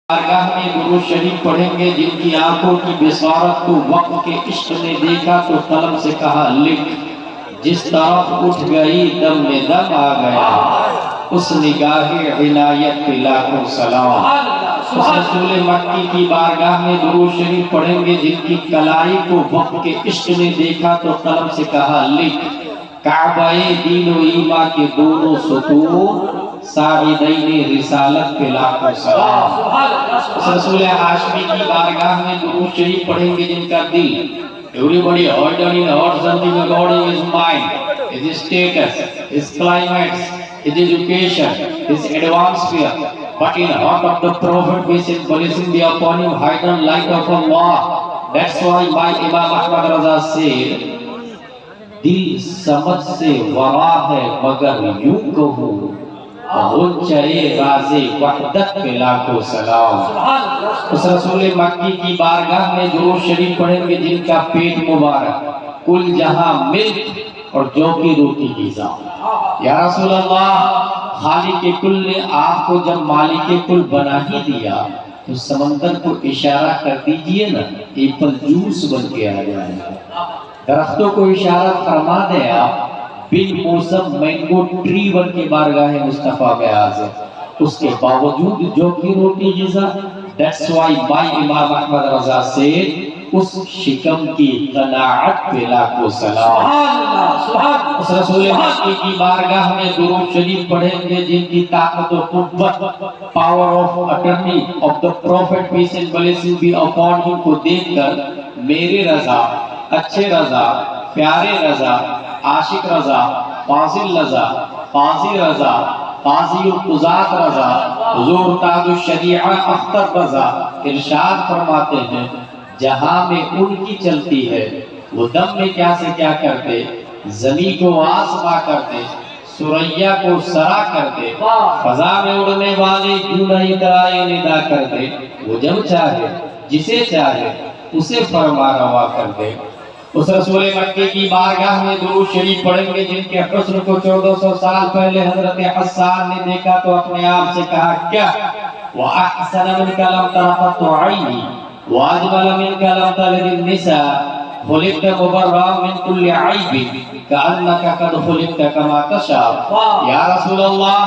بارگاہ میں درود شریف پڑھیں گے جن کی آنکھوں کی بصارت کو وقت کے عشق نے دیکھا تو قلم سے کہا لکھ، جس طرف اٹھ گئی دم میں دم آ گیا، اس نگاہ عنایت پہ لاکھوں سلام۔ اس رسول مکی کی بارگاہ میں درود شریف پڑھیں گے جن کی کلائی کو وقت کے عشق نے دیکھا تو قلم سے کہا لکھ، کعبہ دین و ایمان کے دونوں ستون ساعدین رسالت پہ لاکھوں سلام۔ اس رسول ہاشمی کی بارگاہ میں درود شریف پڑھیں گے جن کا دل everybody heard on in heart something according his mind, his status, his climates, his education, his advancement, but in heart of the Prophet peace and blessing be upon him hidden light of Allah. That's why my Imam Ahmad Raza said, دل سمجھ سے ورا ہے مگر یوں کہوں غنچۂ راز وحدت پہ لاکھوں سلام۔ اس رسول مکی کی بارگاہ میں درود شریف پڑھیں گے جن کا پیٹ مبارک کل جہاں ملک اور جو کی روٹی غذا۔ یا رسول اللہ، خالق کل نے آپ کو جب مالک کل بنا ہی دیا تو سمندر کو اشارہ کر دیجئے نا، ایپل جوس بن کے آ جائے، درختوں کو اشارہ فرما دے آپ، بن موسم مینگو ٹری بن کے بارگاہ مصطفیٰ میں حاضر، اس کے باوجود جو کی روٹی غذا۔ That's why my امام احمد رضا سے اس شکم کی قناعت پہ لاکھوں سلام۔ اس رسول مکی کی بارگاہ میں درود شریف پڑھیں گے جن کی طاقت و قوت power of attorney of the prophet peace and blessing be upon ہم کو دیکھ کر میرے رضا، اچھے رضا، پیارے رضا، عاشق رضا، فاضل رضا، قاضی رضا، قاضی القضات رضا، حضور تاج الشریعہ اختر رضا ارشاد فرماتے ہیں، جہاں میں ان کی چلتی ہے وہ دم میں کیا سے کیا کرتے، زمین کو آسما کرتے، سریا کو سرا کرتے، فضا میں اڑنے والے کیوں نہیں ترائے ندا کرتے، وہ جب چاہے جسے چاہے اسے فرما روا کرتے۔ اس رسول مکی کی بارگاہ میں درود شریف پڑھیں گے جن کے حسن کو 1400 سال پہلے حضرت حسان نے دیکھا تو اپنے آپ سے کہا کیا، وَأَحْسَنَ مِنْكَ لَمْ تَرَ قَطُّ عَيْنِي وَأَجْمَلَ مِنْكَ لَمْ تَلِدِ النِّسَاءُ خُلِقْتَ مُبَرَّأً مِنْ كُلِّ عَيْبٍ كَأَنَّكَ قَدْ خُلِقْتَ كَمَا تَشَاءُ۔ یا رسول اللہ،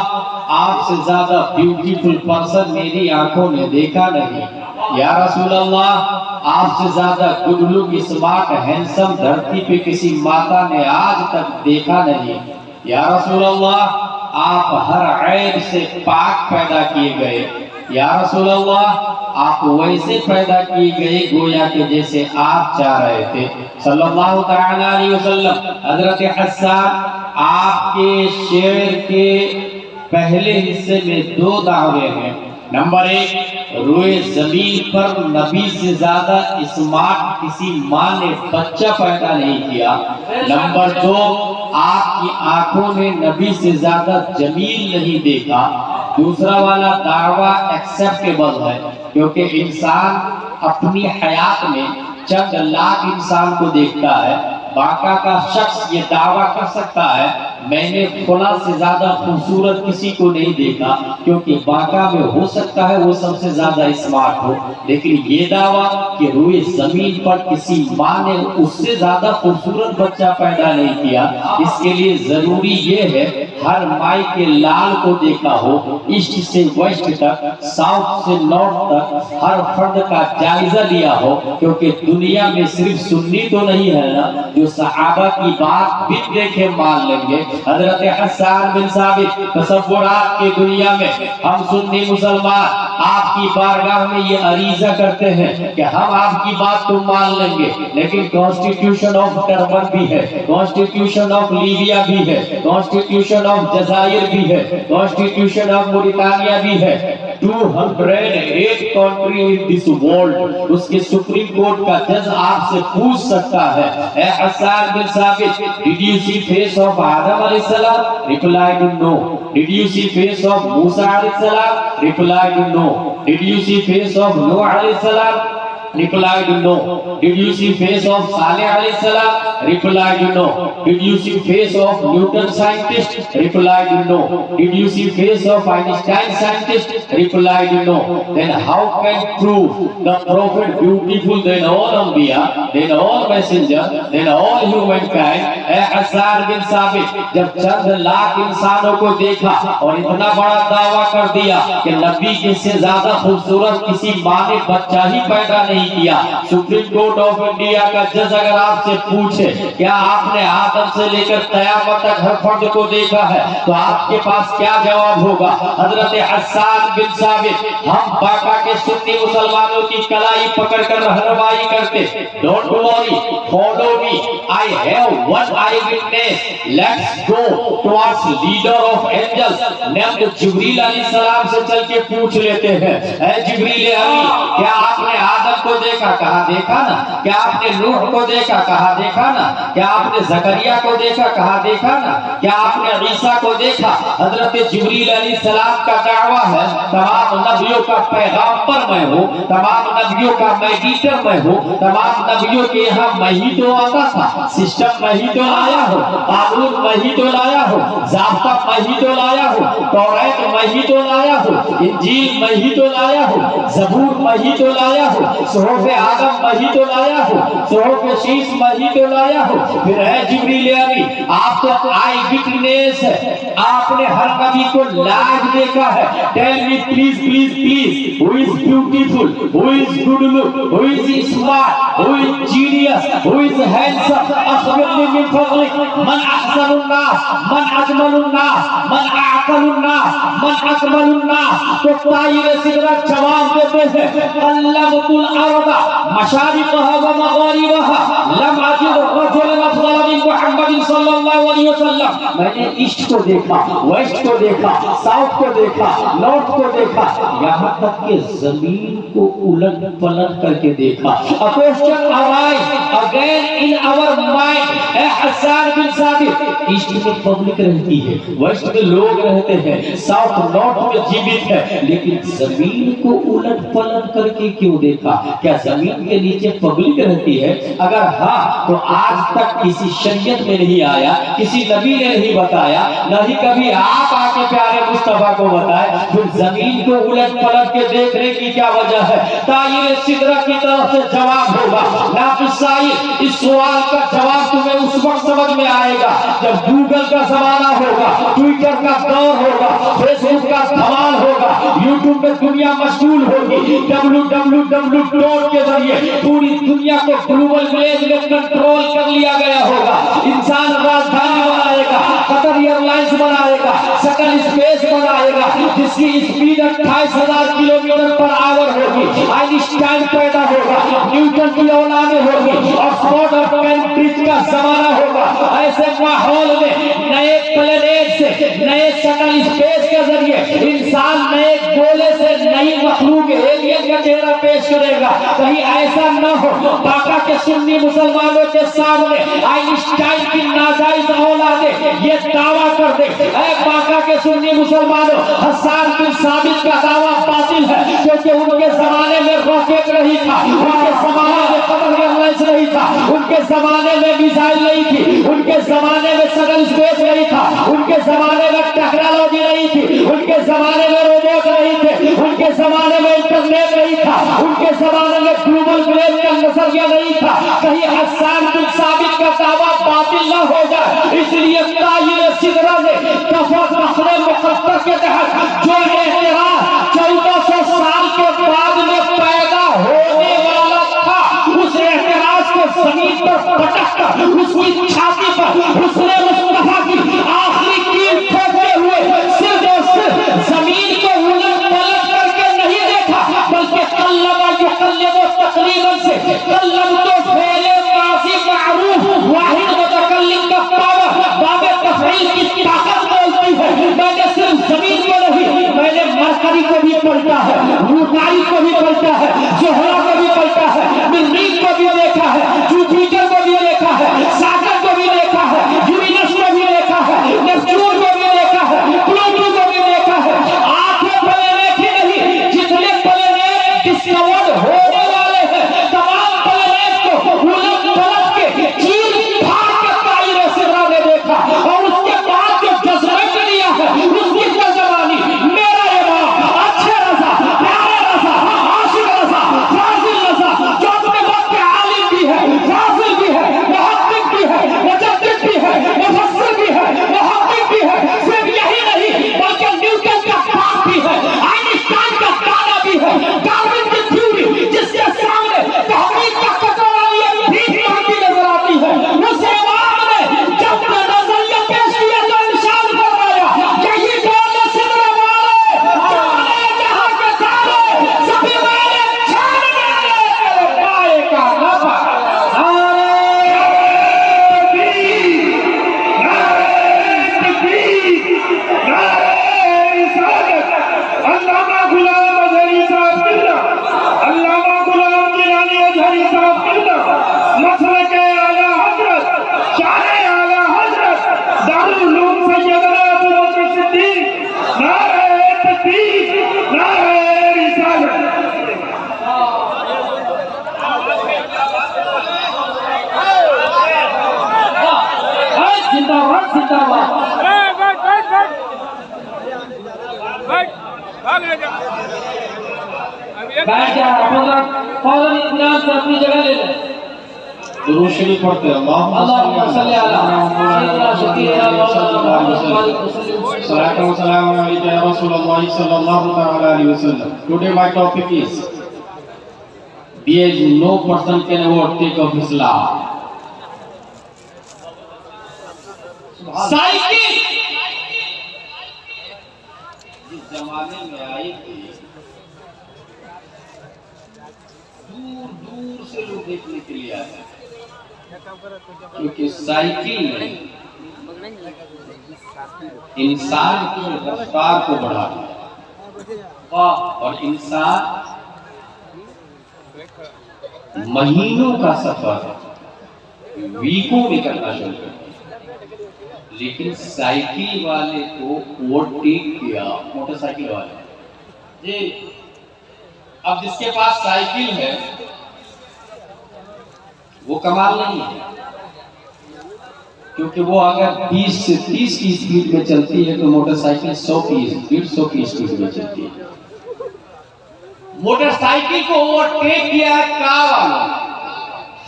آپ سے زیادہ بیوٹیفل پرسن میری آنکھوں نے دیکھا نہیں۔ یا رسول اللہ، آپ سے زیادہ گڈ لک اسمارٹ ہینسم دھرتی پہ کسی ماتا نے آج تک دیکھا نہیں۔ یا رسول اللہ، آپ ہر عیب سے پاک پیدا کیے گئے۔ یا رسول اللہ، آپ ویسے پیدا کیے گئے گویا کہ جیسے آپ چاہ رہے تھے صلی اللہ تعالی علیہ وسلم۔ حضرت حسان، آپ کے شعر کے پہلے حصے میں 2 دعوے ہیں۔ نمبر 1، روئے زمین پر نبی سے زیادہ اسمارٹ کسی ماں نے بچہ پیدا نہیں کیا۔ نمبر 2، آپ کی آنکھوں نے نبی سے زیادہ جمیل نہیں دیکھا۔ دوسرا والا دعویٰ ایکسیپٹیبل ہے کیونکہ انسان اپنی حیات میں چند لاکھ انسان کو دیکھتا ہے۔ باقا کا شخص یہ دعویٰ کر سکتا ہے میں نے فلاں سے زیادہ خوبصورت کسی کو نہیں دیکھا، کیونکہ باقا میں ہو سکتا ہے وہ سب سے زیادہ اسمارٹ ہو، لیکن یہ دعویٰ کہ روئے زمین پر کسی ماں نے اس سے زیادہ خوبصورت بچہ پیدا نہیں کیا، اس کے لیے ضروری یہ ہے ہر مائی کے لال کو دیکھا ہو، ایسٹ سے ویسٹ تک، ساؤتھ سے نارتھ تک، ہر فرد کا جائزہ لیا ہو، کیونکہ دنیا میں صرف سنی تو نہیں ہے نا جو صحابہ کی بات بھی دیکھے مان لیں گے۔ حضرت حسان بن ثابت، تصورات کی دنیا میں ہم سنی مسلمان آپ کی بارگاہ میں یہ عریضہ کرتے ہیں کہ ہم آپ کی بات تو مان لیں گے، لیکن کانسٹیٹیوشن آف ٹربن بھی ہے، کانسٹیٹیوشن آف لیبیا بھی ہے، کانسٹیٹیوشن آف جزائر بھی ہے، کانسٹیٹیوشن آف موریٹانیہ بھی ہے۔ 208 کنٹری ان دس ورلڈ، اس کے سپریم کورٹ کا جج آپ سے پوچھ سکتا ہے اے حسان بن ثابت، did you see face of Adam علیہ السلام؟ replied no. Did you see face of Musa علیہ السلام؟ replied no. Did you see face of Noah علیہ السلام؟ Replied, no. Did you see face of Saleh alayhi salam? Replied, no. Did you see face of Newton scientist? Replied, no. Did you see face of Einstein scientist? Replied, no. Then how can prove the prophet beautiful than all Anbiya, than all messenger, than all humankind? اے حسان بن ثابت، جب چند لاکھ انسانوں کو دیکھا اور اتنا بڑا دعویٰ کر دیا کہ نبی کے سے زیادہ خوبصورت کسی ماں نے بچہ ہی پیدا نہیں کیا، سپریم کورٹ آف انڈیا کا جج اگر آپ سے پوچھے کیا آپ نے آدم سے لے کر قیامت تک ہر فرد کو دیکھا ہے تو آپ کے پاس کیا جواب ہوگا؟ حضرت حسان بن ثابت، ہم باقا کے سنی مسلمانوں کی کلائی پکڑ کر رہنمائی کرتے. Don't worry, follow me. I have one eyewitness. Let's go towards leader of angels named جبریل علیہ السلام سے چل کے پوچھ لیتے ہیں. اے جبریل علی، کیا آپ نے آدم کو دیکھا؟ کہا دیکھا نا. کیا آپ نے نوح کو دیکھا؟ کہا دیکھا نا. کیا آپ نے زکریا کو دیکھا؟ کہا دیکھا نا. کیا آپ نے عیسیٰ کو دیکھا؟ حضرت جبریل علیہ السلام کا دعویٰ ہے تمام نبیوں کا پیغامبر میں ہوں، تمام نبیوں کا میڈیٹر میں ہوں، تمام نبیوں کے یہاں میں ہی تو آتا تھا، سسٹم میں ہی تو لایا ہوں، قانون میں ہی تو لایا ہوں، ضابطہ میں ہی تو لایا ہوں، توریت میں ہی تو لایا ہوں، انجیل میں ہی تو لایا ہوں، زبور میں ہی تو لایا ہوں، صحف آدم میں ہی تو لایا ہوں، صحف شیش میں ہی تو لایا ہوں. پھر اے جبریل علی، آپ تو آئی وٹنس ہے، آپ نے ہر نبی کو لائیو دیکھا ہے. Tell me please please please, who is beautiful, who is good look, who is smart, who is genius, who is handsome? أخبرني من فضلك من أحسن الناس، من أجمل الناس، من أعقل الناس، من أكمل الناس. تو طائر سدرت جواب دیتے ہیں قلبت الأرض مشارقها ومغاربها لم أجد رجلا أفضل من محمد صلی اللہ علیہ وسلم. میں نے ایسٹ کو دیکھا، ویسٹ کو دیکھا، ساؤتھ کو دیکھا، نارتھ کو دیکھا، یہاں تک کہ زمین کو الٹ پلٹ کر کے دیکھا. A question arise again in our mind. اے حسان بن ثابت، ایسٹ میں پبلک رہتی ہے، ویسٹ میں لوگ رہتے ہیں، ساؤتھ نارتھ میں جیوت ہے، لیکن زمین کو الٹ پلٹ کر کے کیوں دیکھا؟ کیا زمین کے نیچے پبلک رہتی ہے؟ اگر ہاں تو آج تک کسی شریعت میں نہیں آیا، کسی نبی نے نہیں بتایا، نہ ہی کبھی آپ آ کے پیارے مصطفیٰ کو بتائے. پھر زمین کو الٹ پلٹ کے دیکھنے کی کیا وجہ ہے؟ طائر سدرہ کی طرف سے جواب ہوگا. نافذ سائل، اس سوال کا جواب تمہیں اس وقت سمجھ میں آئے گا جب گوگل کا زمانہ ہوگا، ٹویٹر کا دور ہوگا، فیس بک کا دھمال ہوگا، یوٹیوب میں دنیا مشغول ہوگی. www کے ذریعے پوری دنیا کو گلوبل ولیج میں کنٹرول کر لیا گیا ہوگا. انسان راجدھانی بنائے گا، قطر ایئر لائنز بنائے گا، سکل اسپیس بنائے گا جس کی اسپیڈ 28,000 کلومیٹر پر آور ہوگی. آئنسٹائن پیدا ہوگا، نیوٹن کی اولادیں ہوگی، آکسفورڈ اور کیمبرج کا زمانہ ہوگا. ایسے ماحول میں نئے پلینیٹ سے، نئے سکل اسپیس کے ذریعے انسان نئے گولے سے نئی مخلوق ایلین کا چہرہ پیش کرے گا. کہیں ایسا نہ ہو باقا کے سنی مسلمانوں کے سامنے آئنسٹائن کی ناجائز اولادیں یہ دعویٰ کر دے اے باقا کے سنی مسلمانوں حسان بن ثابت کا دعویٰ باطل ہے، کیونکہ ان کے زمانے میں راکٹ نہیں تھا، ان کے زمانے میں قطر ایئرلائنز نہیں تھا، ان کے زمانے میں میزائل نہیں تھی، ان کے زمانے میں سٹل اسپیس نہیں تھا، ان کے زمانے میں ٹیکنالوجی نہیں تھی، ان کے زمانے میں روبوٹ نہیں تھے، ان کے زمانے میں انٹرنیٹ نہیں تھا، ان کے زمانے میں گلوبل ولیج کا نظریہ نہیں تھا. کہیں حسان بن ثابت کا دعویٰ باطل نہ ہو جائے، اس لیے طائر سدرہ نے دفعہ نخل مقطر کے تحت جو اعتراض 1400 سال کے بعد میں پیدا ہونے والا تھا، اس اعتراض کو زمین پر پٹک کر اس کی چھاتی پر حسن مصطفیٰ کی آخری تیر پھینکتے ہوئے صرف اور صرف زمین کو الٹ پلٹ کر کے نہیں دیکھا، بلکہ قلب یقلب تقریباً سے قلب تو فعل ماضی معروف واحد متکلم کا پاور باب تفعیل کی طاقت بولتی ہے. میں نے صرف زمین کو نہیں، میں نے مرکری کو بھی پلٹا ہے، مرکاری کو بھی پلٹا ہے، زہرہ کو بھی پلٹا ہے، مریخ کو بھی دیکھا ہے، جوپیٹر کو بھی دیکھا ہے، ساترن کو بھی دیکھا ہے، یورینس کو بھی دیکھا ہے، نیپچون کو بھی دیکھا ہے، پلوٹو کو بھی دیکھا ہے. آنکھیں پلینیٹ ہی نہیں، جتنے پلینیٹ ڈسکورڈ ہونے والے ہیں بیٹھ جا فوراً اطمینان سے اپنی جگہ لے لیں. درود شریف پڑھتے ہیں. اللهم صل على سيدنا شفيعنا مولانا محمد وسلم. صلاة و سلام علیکہ یا رسول اللہ صلی اللہ علیہ وسلم. Today my topic is there is no person can overtake of Islam. Cycle جس زمانے میں آئی تھی دور دور سے لوگ دیکھنے کے لیے آئے کیونکہ سائیکل نے انسان کی رفتار کو بڑھا دیا اور انسان مہینوں کا سفر ویکوں میں کرنا شروع کر دیا. لیکن سائیکل والے کو اوورٹیک کیا موٹر سائیکل والے. جی اب جس کے پاس سائیکل ہے وہ کمال نہیں ہے کیونکہ وہ اگر 20 سے 30 کی اسپیڈ میں چلتی ہے تو موٹر سائیکل 100 کی اسپیڈ میں چلتی ہے. موٹر سائیکل کو اوورٹیک کیا ہے کار والا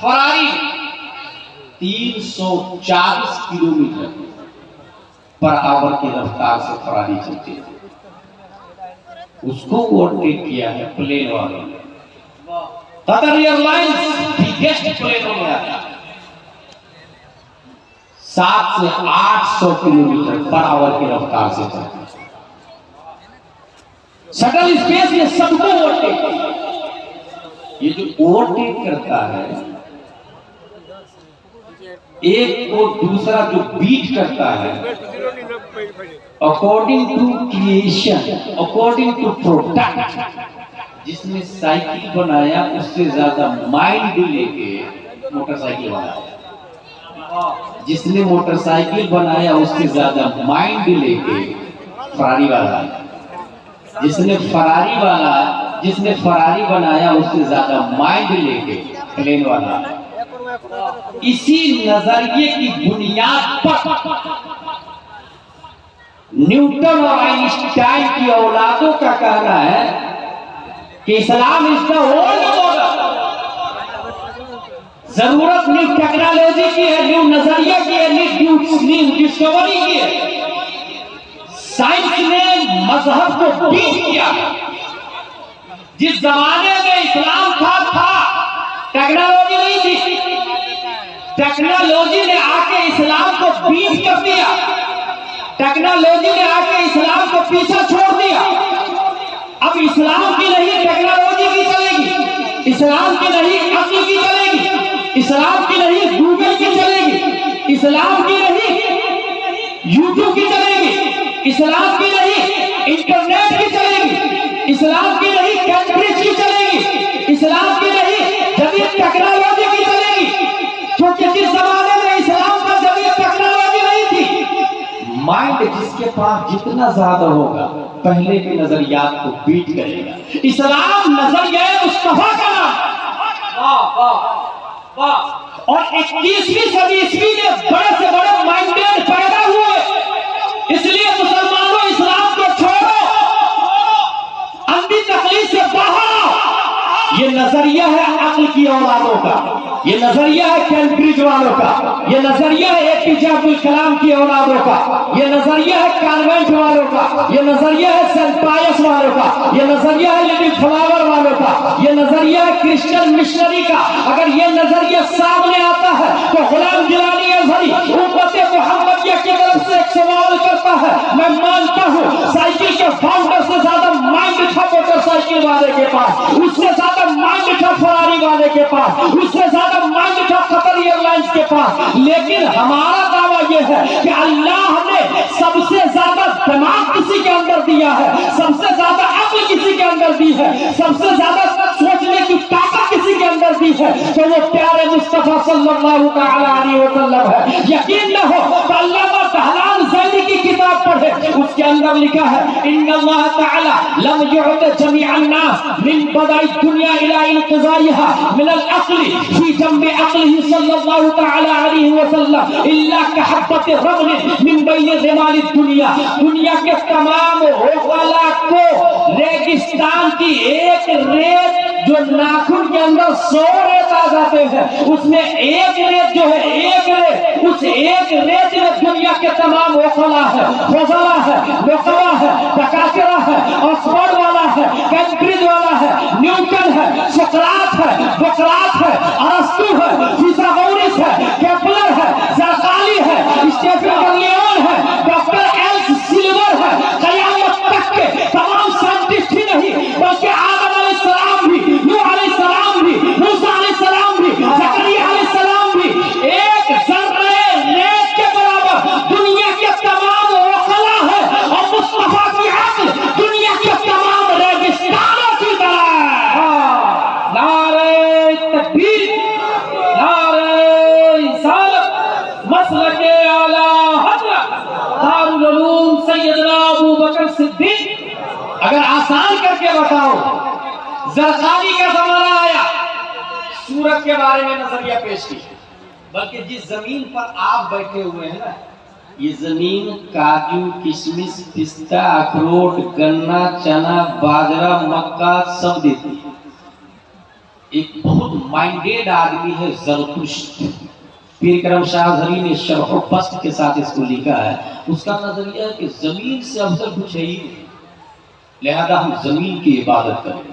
فراری 340 کلومیٹر پر آور کی رفتار سے فراری چلتی ہے. اس کو اوورٹیک کیا ہے پلین والے نے. قطر ایئر لائنز بگیسٹ پلینوں میں آتا ہے 700 سے 800 کلومیٹر پر آور کی رفتار سے چلتی ہے. شٹل اسپیس میں سب کو اوورٹیک کرتا ہے. یہ جو اوورٹیک کرتا ہے ایک کو دوسرا جو بیٹ کرتا ہے according to creation according to product. جس نے سائیکل بنایا اس سے زیادہ مائنڈ لے کے موٹر سائیکل بنایا. جس نے موٹر سائیکل بنایا اس سے زیادہ مائنڈ لے کے فراری والا. جس نے فراری بنایا اس سے زیادہ مائنڈ لے کے پلین والا. اسی نظریے کی بنیاد پر نیوٹن اور آئنسٹائن کی اولادوں کا کہنا ہے کہ اسلام اس کا اولڈ ماڈل. ضرورت نیو ٹیکنالوجی کی ہے, نیو نظریہ کی ہے, نیو ڈسکوری کی ہے. سائنس نے مذہب کو بیٹ کیا. جس زمانے میں اسلام تھا ٹیکنالوجی نہیں تھی. ٹیکنالوجی نے آ کے اسلام کو بیٹ کر دیا. ٹیکنالوجی نے آ کے اسلام کو پیچھے چھوڑ دیا. اب اسلام کی نہیں ٹیکنالوجی کی چلے گی, اسلام کی نہیں عقل کی چلے گی, اسلام کی نہیں گوگل کی چلے گی, اسلام کی نہیں یوٹیوب کی چلے گی, اسلام کی نہیں انٹرنیٹ کی چلے گی, اسلام کی نہیں کیمبرج کی چلے گی, اسلام کی نہیں جدید ٹیکنالوجی کی چلے گی. کیونکہ جس زمانے میں اسلام کا جدید ٹیکنالوجی نہیں تھی, مائنڈ جس کے پاس جتنا زیادہ ہوگا پہلے کے نظریات کو بیٹ کرے گا. اسلام نظریہ مصطفیٰ کا نام اور 21ویں صدی عیسوی میں بڑے سے بڑے مائنڈیڈ پیدا ہوئے. اس لیے مسلمانوں اسلام کو چھوڑو, اندھی تقلید سے باہر آؤ. یہ نظریہ ہے عقل کی اولادوں کا, یہ نظریہ ہے کیمبرج والوں کا, یہ نظریہ ہے اے پی جے عبد الکلام کی اولادوں کا, یہ نظریہ ہے کانوینٹ والوں کا, یہ نظریہ ہے سینٹ پائس والوں کا, یہ نظریہ ہے لٹل فلاور والوں کا, یہ نظریہ ہے کرسچن مشنری کا. اگر یہ نظریہ سامنے آتا ہے تو غلام گیلانی ازہری امت محمدیہ کی طرف سے ایک سوال کرتا ہے. میں مانتا ہوں سائیکل کے فاؤنڈر سے زیادہ مائنڈ تھا موٹر سائیکل والے کے پاس, اس سے زیادہ مائنڈ تھا فراری والے کے پاس, اس سے زیادہ مائنڈ تھا قطر ایئر لائنز کے پاس. لیکن ہمارا دعویٰ یہ ہے کہ اللہ نے سب سے زیادہ دماغ کسی کے اندر دیا ہے, سب سے زیادہ عقل کسی کے اندر دی ہے, سب سے زیادہ سوچنے کی طاقت کسی کے اندر دی ہے, تو وہ پیارے مصطفیٰ صلی اللہ علیہ وسلم ہے. یقین نہ ہو تو اللہ دہلان زیدی کی کتاب پڑھے، اس کے اندر لکھا ہے ان اللہ تعالی لم يعد جميع الناس من بدء الدنيا الى انقضائها من العقل في جنب عقله صلی اللہ تعالی علیہ وسلم الا كحبۃ الرمل من بین رمال الدنیا، دنیا کے تمام عقلاء کو ریگستان کی ایک ریت جو ناخن کے اندر 100 ریت آ جاتے ہیں، اس میں ایک ریت جو ہے، ایک ریت، اس ایک ریت میں دنیا کے تمام عقلاء ہے، فضلاء ہے، نقبا ہے، دکاترہ ہے، آکسفورڈ والا ہے، کیمبرج والا ہے، نیوٹن ہے، سقراط ہے، بقراط ہے، ارسطو ہے، فیثاغورس ہے، کیپلر ہے، زرقالی ہے، اسٹیفن گلیون ہے، ڈاکٹر ایل سلور ہے، قیامت تک کے تمام سائنٹسٹ ہی نہیں بلکہ آدم علیہ السلام بھی، نوح علیہ السلام بھی، موسیٰ علیہ السلام بھی، زکریا علیہ السلام بھی ایک ذرہ ریت کے برابر دنیا کے تمام عقلاء ہے، اور مصطفیٰ کی عقل دنیا کے تمام ریگستانوں کی طرح ہے۔ نعرہ تکبیر، نعرہ رسالت، مسلک اعلیٰ حضرت دارالعلوم سیدنا ابو بکر صدیق۔ اگر آسان کر کے بتاؤ، زرقانی کا زمانہ آیا، سورج کے بارے میں نظریہ پیش کی، بلکہ جس زمین پر آپ بیٹھے ہوئے ہیں نا، یہ زمین کاجو، کشمش، پستہ، اخروٹ، گنا، چنا، باجرہ، مکہ سب دیتی ہے۔ ایک بہت مائنڈیڈ آدمی ہے زرتشت، پیر کرم شاہ ازہری نے شرح و بسط کے ساتھ اس کو لکھا ہے۔ اس کا نظریہ ہے کہ زمین سے افضل کچھ ہے ہی نہیں، لہذا ہم زمین کی عبادت کریں۔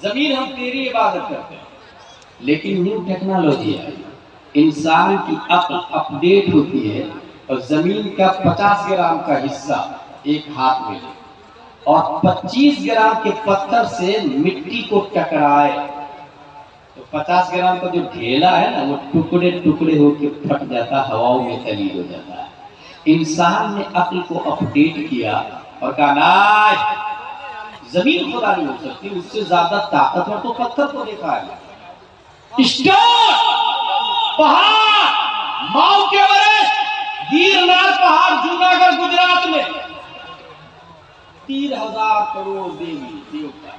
زمین ہم تیری عبادت کرتے ہیں، لیکن نیو ٹیکنالوجی ہے، انسان کی عقل اپڈیٹ ہوتی ہے، اور زمین کا 50 گرام کا حصہ ایک ہاتھ میں لے اور 25 گرام کے پتھر سے مٹی کو ٹکرائے تو 50 گرام کا جو ڈھیلا ہے نا، وہ ٹکڑے ٹکڑے ہو کے پھٹ جاتا، ہواؤں میں تلید ہو جاتا ہے۔ انسان نے عقل کو اپڈیٹ کیا اور کہا نہیں، زمین خدا نہیں ہو سکتی، اس سے زیادہ طاقتور تو پتھر کو دیکھا ہے۔ اسٹون، پہاڑ، ماؤنٹ ایورسٹ، گیرنار پہاڑ جوناگڑھ گجرات میں 3000 کروڑ دیوی دیوتا۔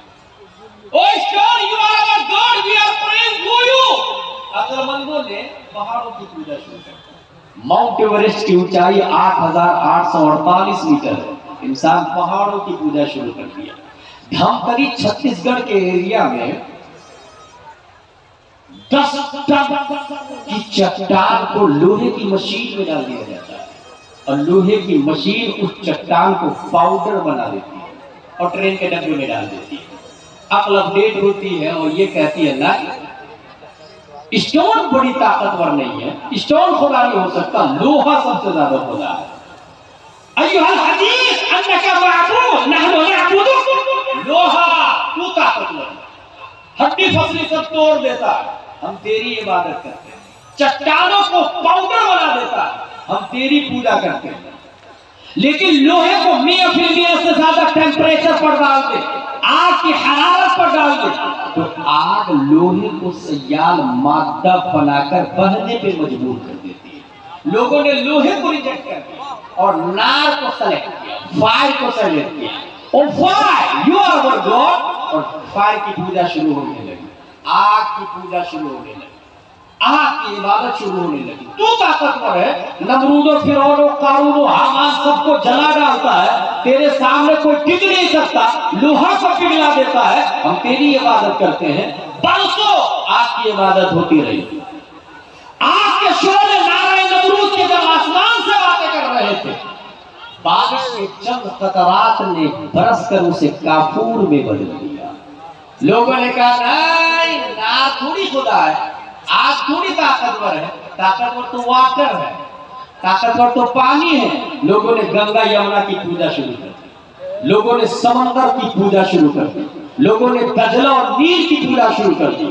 Oh stone, you are our God, we are praying for you۔ عقل مندوں نے پہاڑوں کی پوجا شروع کی۔ ماؤنٹ ایورسٹ کی اونچائی 8848 میٹر ہے، انسان پہاڑوں کی پوجا شروع کر دیا۔ دھمتری چھتیس گڑھ کے ایریا میں 10 ٹن کی چٹان کو لوہے کی مشین میں ڈال دیا جاتا ہے، اور لوہے کی مشین اس چٹان کو پاؤڈر بنا دیتی ہے اور ٹرین کے ڈبے میں ڈال دیتی ہے۔ عقل اپڈیٹ ہوتی ہے اور یہ کہتی ہے نا، اسٹون بڑی طاقتور نہیں ہے، اسٹون خدا نہیں ہو سکتا، لوہا سب سے زیادہ خدا ہے۔ ایھا الحدیث انک معبود نحن نعبدک، لوہا تو طاقتور ہے، ہڈی پسلی سب توڑ دیتا ہے، ہم تیری عبادت کرتے ہیں۔ چٹانوں کو پاؤڈر بنا دیتا ہے، ہم تیری پوجا کرتے ہیں۔ لیکن لوہے کو 100% سے زیادہ ٹیمپریچر پر ڈال دے، آگ کی حرارت پر ڈال دے تو آگ لوہے کو سیال مادہ بنا کر بہنے پہ مجبور کر دیتی ہے۔ لوگوں نے لوہے کو ریجیکٹ کر دیا اور نار کو سلیکٹ کیا، فائر کو سلیکٹ کیا، اور فائر یو آر اور گاڈ، اور فائر کی پوجا شروع ہونے لگی، آگ کی پوجا شروع ہونے لگی، آگ کی عبادت شروع ہونے لگی۔ تو طاقتور ہے، نمرود و فرعون و قارون و حامان سب کو جلا ڈالتا ہے، تیرے سامنے کوئی ٹک نہیں سکتا، لوہا کو پگھلا دیتا ہے، ہم تیری عبادت کرتے ہیں۔ برسوں آگ کی عبادت ہوتی رہی، آگ کے شعلے نعرہ نمرود کے جب آسمان سے باتیں کر رہے تھے، بارش کے چند قطرات نے برس کر اسے کافور میں بدل دیا۔ لوگوں نے کہا نہیں، نار تھوڑی خدا ہے، آگ تھوڑی طاقتور ہے، طاقتور تو واٹر ہے، طاقتور تو پانی ہے۔ لوگوں نے گنگا یمنا کی پوجا شروع کر دی، لوگوں نے سمندر کی پوجا شروع کر دی، لوگوں نے دجلہ اور نیل کی پوجا شروع کر دی،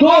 2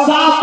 7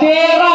13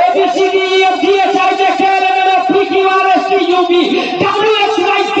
ABCDEF GHI PQRSTUV WXYZ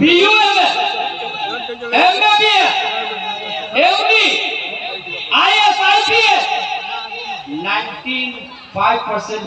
BUM, MBBS, MD, IAS, IPS। 95%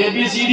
ABCD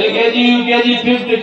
LKG, UKG, 5th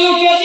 UKG,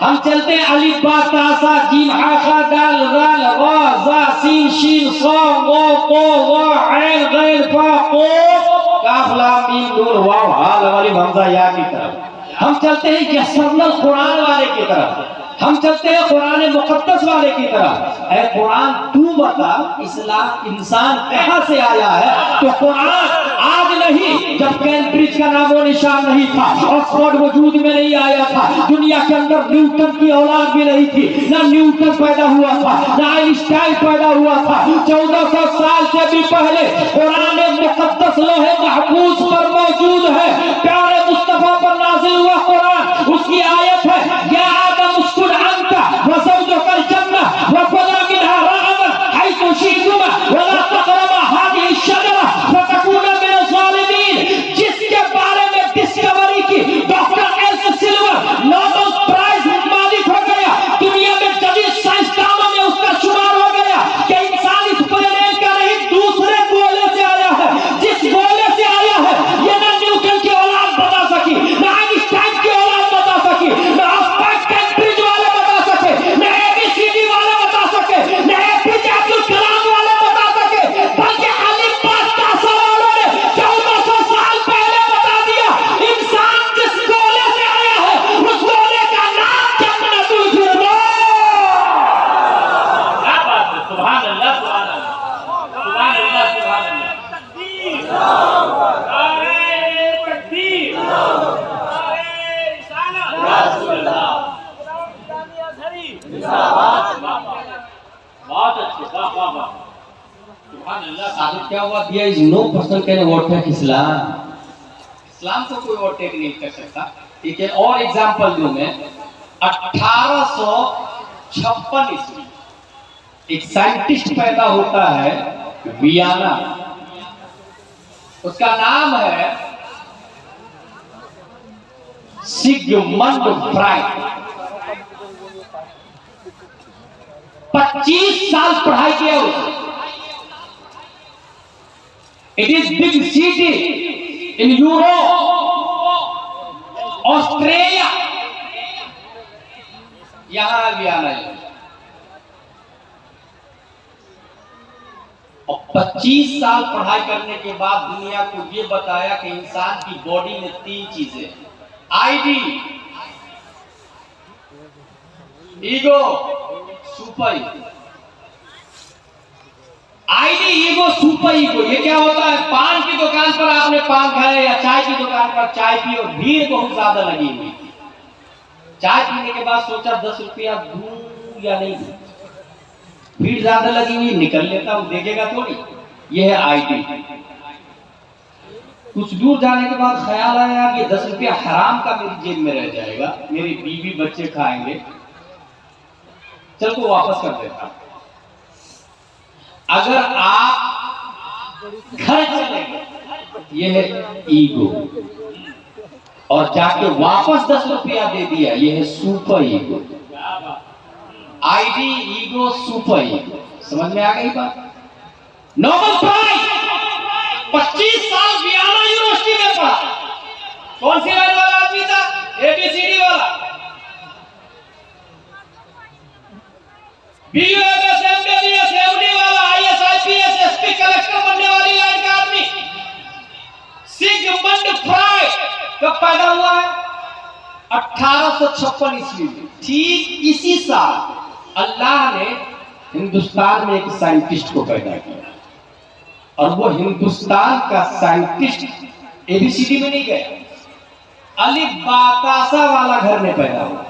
ہم چلتے ہیں الف با تا سا جیم ہا خا دال رال را زا سین شین صا وا قا وا عین غین فا قاف کاف لام میم نون واو ہا والی حمزہ یا کی طرف. ہم چلتے ہیں یسرنا القرآن والے کی طرف. ہم چلتے ہیں قرآن مقدس والے کی طرف. اے قرآن تو بتا اسلام انسان کہاں سے آیا ہے؟ تو قرآن آج نہیں، جب کیمبرج کا نام و نشان نہیں تھا، آکسفورڈ وجود میں نہیں آیا تھا، دنیا کے اندر نیوٹن کی اولاد بھی نہیں تھی، نہ نیوٹن پیدا ہوا تھا نہ آئنسٹائن پیدا ہوا تھا. 1400 سال سے بھی پہلے قرآن مقدس لوح محفوظ پر موجود ہے. پیارے مصطفیٰ پر نازل ہوا قرآن، اس کی آیت ہے یا آدم اسکن انت وزوجک الجنہ وکلا منها رغدا حیث شئتما ولا تقربا هذه الشجرہ فتکونا من الظالمین. جس کے بارے میں ڈسکوری کی doctor S silver Nobel prize مالک ہو گیا، دنیا میں جدید سائنسدانوں میں اس کا شمار ہو گیا کہ انسان اس پلانٹ کا نہیں دوسرے گولے سے آیا ہے. جس گولے سے آیا ہے یہ نہ نیوٹن کی اولاد بتا سکی، نہ آئنسٹائن کی اولاد بتا سکی، نہ آکسفورڈ کیمبرج والے بتا سکے، نہ اے بی سی ڈی والے بتا سکے، نہ اے پی جے عبد الکلام والے بتا سکے، بلکہ الف با تا سا والوں نے 1400 سال پہلے بتا دیا. انسان جس گولے سے آیا ہے اس گولے کا نام جنت الفردوس. کیا بات ہے، سبحان اللہ سبحان اللہ سبحان اللہ سبحان اللہ. بہت اچھے، سبحان اللہ. ثابت کیا ہوا؟ دیا از نو پرسن کین اوورٹیک اسلام. اسلام کو کوئی اوورٹیک نہیں کر سکتا. ایک اور ایگزامپل دوں میں. 1856 عیسوی ایک سائنٹسٹ پیدا ہوتا ہے ویانا. اس کا نام ہے سیگمنڈ فرائڈ. 25 سال پڑھائی کیا اس نے. It is big city in Europe, Australia. یہاں بھی آنا ہے. اور 25 سال پڑھائی کرنے کے بعد دنیا کو یہ بتایا کہ انسان کی باڈی میں 3 چیزیں: I D, ego, super ego. I D, ego, super ego. یہ کیا ہوتا ہے؟ پان کی دکان پر آپ نے پان کھایا یا چائے کی دکان پر چائے پی اور بھیڑ بہت زیادہ لگی ہوئی تھی. چائے پینے کے بعد سوچا 10 روپیہ دوں یا نہیں دوں. بھیڑ زیادہ لگی ہوئی، نکل لیتا ہوں، دیکھے گا تھوڑی. یہ ہے آئی ڈی. کچھ دور جانے کے بعد خیال آیا کہ 10 روپیہ حرام کا میری جیب میں رہ جائے گا، میری بیوی بچے کھائیں گے، چل کو واپس کر دیتا. اگر آپ گھر چلے گئے، یہ ہے ایگو. اور جا کے واپس 10 روپیہ دے دیا، یہ ہے super ego. I D, ego, super ego. سمجھ میں آ گئی بات؟ نوبل پرائز 25 سال ویانا یونیورسٹی میں پڑھا. کون سی لائن والا آدمی تھا؟ اے بی سی ڈی والا. B U M S M B B S M D والا، I S I P S S P collector بننے والی لائن کا آدمی. سیگمنڈ فرائڈ کب پیدا ہوا ہے؟ 1856 عیسوی میں. ٹھیک اسی سال اللہ نے ہندوستان میں ایک سائنٹسٹ کو پیدا کیا. اور وہ ہندوستان کا سائنٹسٹ اے بی سی ڈی میں نہیں گیا، الف با تا سا والا گھر میں پیدا ہوا.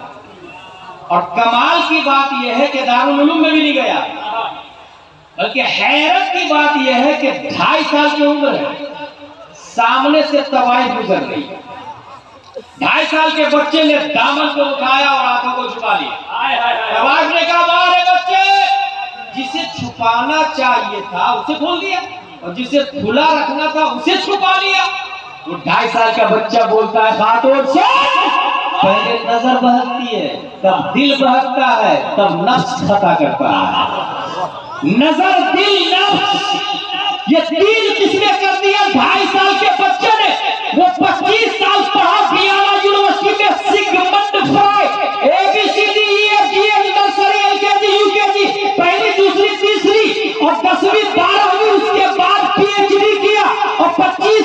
اور کمال کی بات یہ ہے کہ دارالعلوم میں بھی نہیں گیا، بلکہ حیرت کی بات یہ ہے کہ 2.5 سال کی عمر ہے، سامنے سے طوائف گزر گئی. 2.5 سال کے بچے نے دامن کو اٹھایا اور آنکھوں کو چھپا لیا. طوائف نے کہا مارے بچے. جسے چھپانا چاہیے تھا اسے کھول دیا، اور جسے کھلا رکھنا تھا اسے چھپا لیا. وہ 2.5 سال کا بچہ بولتا ہے خاتون سے پہلے نظر بہکتی ہے، تب دل بہکتا ہے، تب نفس خطا کرتا ہے. نظر، دل، نفس، یہ 3 کس نے کر دیا؟ 2.5 سال کے بچے نے. وہ 25 سال پڑھا ویانا یونیورسٹی میں سیگمنڈ فرائڈ، اے بی سی 25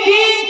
3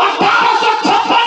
1856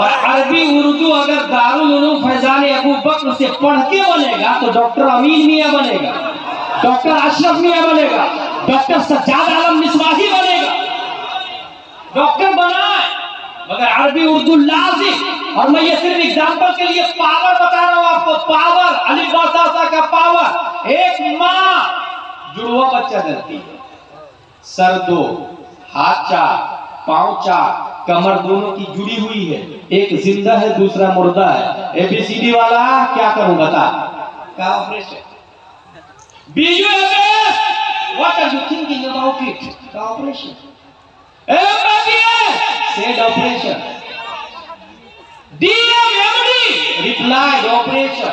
اور عربی اردو اگر دارالعلوم فیضان ابو بکر سے پڑھ کے بنے گا تو ڈاکٹر امین میاں بنے گا، ڈاکٹر اشرف میاں بنے گا، ڈاکٹر سجاد عالم مصباحی بنے گا، ڈاکٹر بنا ہے، مگر عربی اردو لازم۔ اور میں یہ صرف اگزامپل کے لیے پاور بتا رہا ہوں آپ کو، پاور، علی باسا کا پاور۔ ایک ماں جڑوا بچہ دیتی ہے، سر دو، ہاتھ چار، پاؤں چار، کمر دونوں کی جڑی ہوئی ہے، ایک زندہ ہے دوسرا مردہ ہے، اے بی سی ڈی والا کیا کروں بتا؟ کا آپریشن؟ بیجو ایمس، what are you thinking about it؟ کا operation? said operation. DMMD replied operation.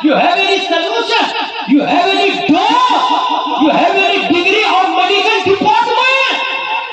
you have any solution, you have any dose, you have any degree of medical department?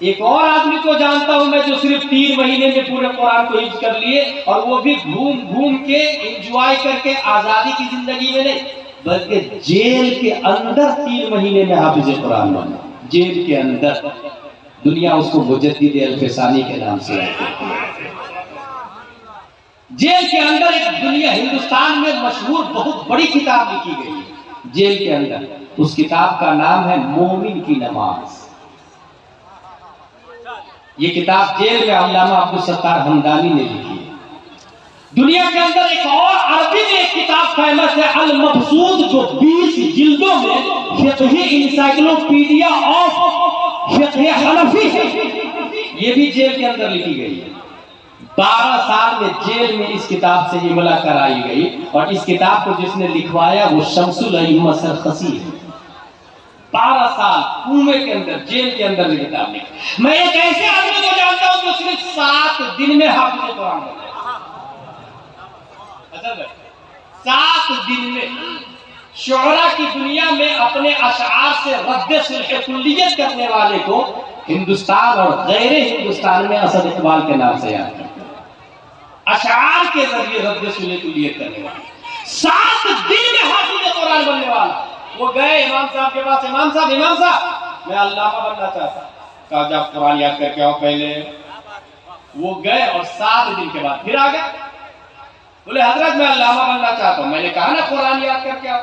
ایک اور آدمی کو جانتا ہوں میں جو صرف 3 مہینے میں پورے قرآن کو حفظ کر لیے، اور وہ بھی گھوم گھوم کے انجوائے کر کے، آزادی کی زندگی میں نہیں بلکہ جیل کے اندر 3 مہینے میں حافظ قرآن بنا۔ جیل کے اندر دنیا اس کو مجدد الفسانی کے نام سے آتی ہے۔ جیل کے اندر ایک دنیا ہندوستان میں مشہور بہت بڑی کتاب لکھی گئی ہے جیل کے اندر، اس کتاب کا نام ہے مومن کی نماز۔ یہ کتاب جیل میں علامہ عبدالستار حمدانی نے لکھی ہے۔ دنیا کے اندر ایک اور عربی میں ایک کتاب فیمس ہے المبسوط، جو 20 جلدوں میں فقہی انسائکلوپیڈیا آف فقہ حنفی ہے، یہ بھی جیل کے اندر لکھی گئی ہے۔ 12 سال میں جیل میں اس کتاب سے املا کرائی گئی، اور اس کتاب کو جس نے لکھوایا وہ شمس الائمہ سرخسی ہے۔ 12 سال کنویں کے اندر، جیل کے اندر یہ کتاب لکھی۔ میں ایک ایسے آدمی کو جانتا ہوں جو صرف 7 دن میں حافظ قرآن بن گیا۔ 7 دن میں شعراء کی دنیا میں اپنے اشعار سے رد صلح کلیت کرنے والے کو ہندوستان اور غیر ہندوستان میں اسد اقبال کے نام سے یاد کرتے ہیں۔ اشعار کے ذریعے رد صلح کلیت کرنے والے 7 دن میں حافظ قرآن بننے والا۔ وہ گئے امام صاحب کے پاس، امام صاحب میں علامہ بننا چاہتا ہوں۔ کہا جب قرآن یاد کر کے آؤ پہلے۔ وہ گئے اور 7 دن کے بعد پھر آ گئے، بولے حضرت میں علامہ بننا چاہتا ہوں۔ میں نے کہا نا قرآن یاد کر کے آؤ۔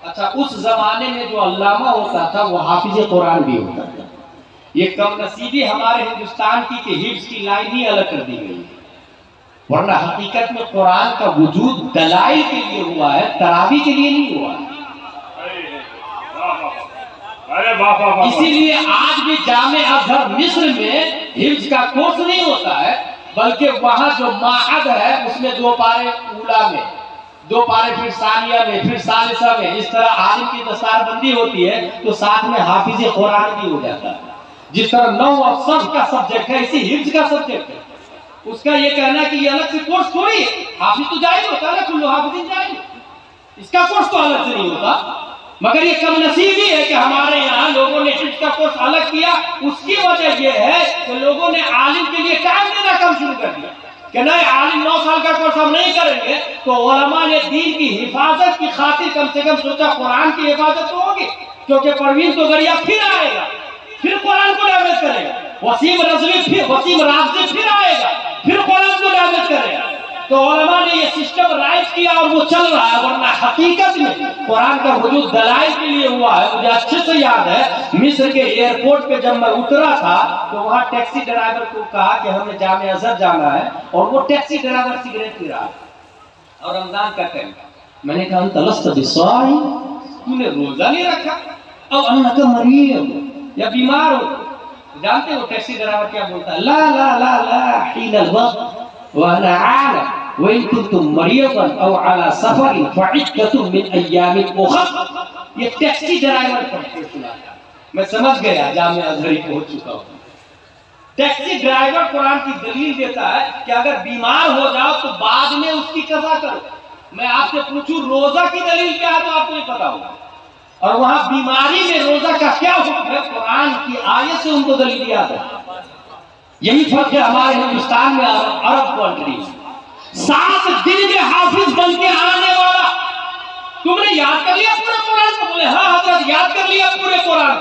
اچھا، اس زمانے میں جو علامہ ہوتا تھا وہ حافظ قرآن بھی ہوتا تھا۔ یہ کم نصیبی ہمارے ہندوستان کی کہ حفظ کی لائن ہی الگ کر دی گئی، ورنہ حقیقت میں قرآن کا وجود دلائل کے لیے ہوا ہے، تراویح کے لیے نہیں ہوا ہے۔ اسی لیے آج بھی جامع ازہر مصر میں حفظ کا کورس نہیں ہوتا ہے، بلکہ وہاں جو معہد ہے اس میں 2 پارے اولا میں، 2 پارے پھر ثانیہ میں، پھر ثالثہ میں، اس طرح عالم کی دستار بندی ہوتی ہے تو ساتھ میں حافظ قرآن بھی ہو جاتا ہے۔ جس طرح 9 اور صرف کا سبجیکٹ ہے، اسی حفظ کا سبجیکٹ ہے۔ اس کا یہ کہنا کہ یہ الگ سے کورس تھوڑی ہے، حافظ تو جائز ہوتا ہے نا، کل حافظ جائز، اس کا کورس تو الگ سے نہیں ہوتا۔ مگر یہ کم نصیبی ہے کہ ہمارے یہاں لوگوں نے حفظ کا کورس الگ کیا۔ اس کی وجہ یہ ہے کہ لوگوں نے عالم کے لیے ٹائم دینا کم شروع کر دیا کہ نہیں، عالم 9 سال کا کورس ہم نہیں کریں گے، تو علماء نے دین کی حفاظت کی خاطر کم سے کم سوچا قرآن کی حفاظت تو ہوگی، کیونکہ پروین تو گریا پھر آئے گا، پھر قرآن کو ڈیمیج کرے گا، وسیم رازی پھر آئے گا، پھر قرآن کو ڈیمیج کرے گا۔ تو علماء نے یہ سسٹم رائج کیا اور وہ چل رہا ہے، ورنہ حقیقت میں قرآن کا وجود دلائل کے لیے ہوا ہے۔ مجھے اچھے سے یاد ہے مصر کے ایئرپورٹ پہ جب میں اترا تھا تو وہاں ٹیکسی ڈرائیور کو کہا کہ ہمیں جامع ازہر جانا ہے، اور وہ ٹیکسی ڈرائیور سگریٹ پی رہا ہے اور رمضان کا ٹائم۔ میں نے کہا انت لست بصائم، تو نے روزہ نہیں رکھا، او انک مریض، یا بیمار ہو۔ جانتے ہو ٹیکسی ڈرائیور کیا بولتا ہے؟ لا لا لا لا حین الوقت وانا عالم وان کنتم مریضا او علی سفر فعدۃ من ایام اخر۔ یہ ٹیکسی ڈرائیور پڑھتے سناتا، میں سمجھ گیا جامع ازہری پہنچ چکا ہوں۔ ٹیکسی ڈرائیور قرآن کی دلیل دیتا ہے کہ اگر بیمار ہو جاؤ تو بعد میں اس کی قضا کرو۔ میں آپ سے پوچھوں روزہ کی دلیل کیا ہے تو آپ کو یہ پتا ہوگا، اور وہاں بیماری میں روزہ کا کیا حکم ہے، قرآن کی آیت سے ان کو دلیل یاد ہے۔ یہی فرق ہے ہمارے ہندوستان میں عرب کنٹری۔ 7 دن میں حافظ بن کے آنے والا، تم نے یاد کر لیا پورے قرآن کو؟ بولے ہاں حضرت یاد کر لیا پورے قرآن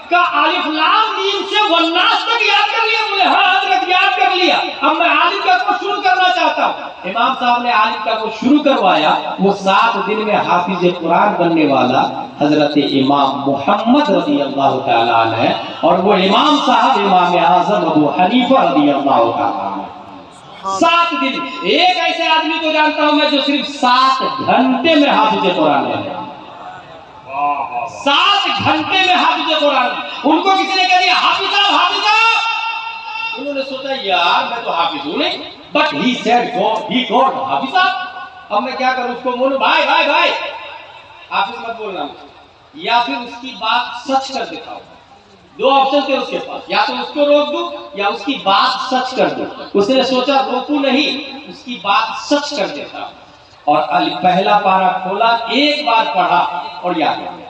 کا، الف لام میم سے والناس تک یاد کر لیا؟ بولے ہاں حضرت یاد کر لیا۔ اب میں عالم کا کورس شروع کرنا چاہتا ہوں۔ امام صاحب نے عالم کا کورس شروع کروایا، وہ 7 دن میں حافظ قرآن بننے والا حضرت امام محمد رضی اللہ تعالیٰ عنہ ہے، اور وہ امام صاحب امام اعظم ابو حنیفہ رضی اللہ تعالیٰ عنہ۔ 7 دن۔ ایک ایسے آدمی کو جانتا ہوں میں جو صرف 7 گھنٹے میں حافظ قرآن بنے، 7 گھنٹے میں حافظ قرآن۔ ان کو کسی نے کہہ دیا حافظ صاحب حافظ صاحب، انہوں نے سوچا یار میں تو حافظ ہوں نہیں، but he said he got حافظ صاحب۔ اب میں کیا کروں، اس کو بولوں بھائی بھائی بھائی حافظ مت بولنا، یا پھر اس کی بات سچ کر دکھاؤ۔ 2 آپشن تھے اس کے پاس، یا تو اس کو روک دوں یا اس کی بات سچ کر دوں۔ اس نے سوچا روکوں نہیں، اس کی بات سچ کر دیتا، اور پہلا پارہ کھولا، ایک بار پڑھا اور یاد ہو گیا۔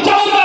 14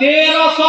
1300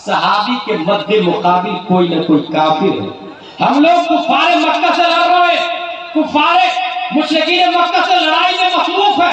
صحابی کے مد مقابل کوئی نہ کوئی کافر ہے. ہم لوگ کفار مکہ سے لڑ رہے ہیں، کفار مشرکین مکہ سے لڑائی میں مصروف ہے.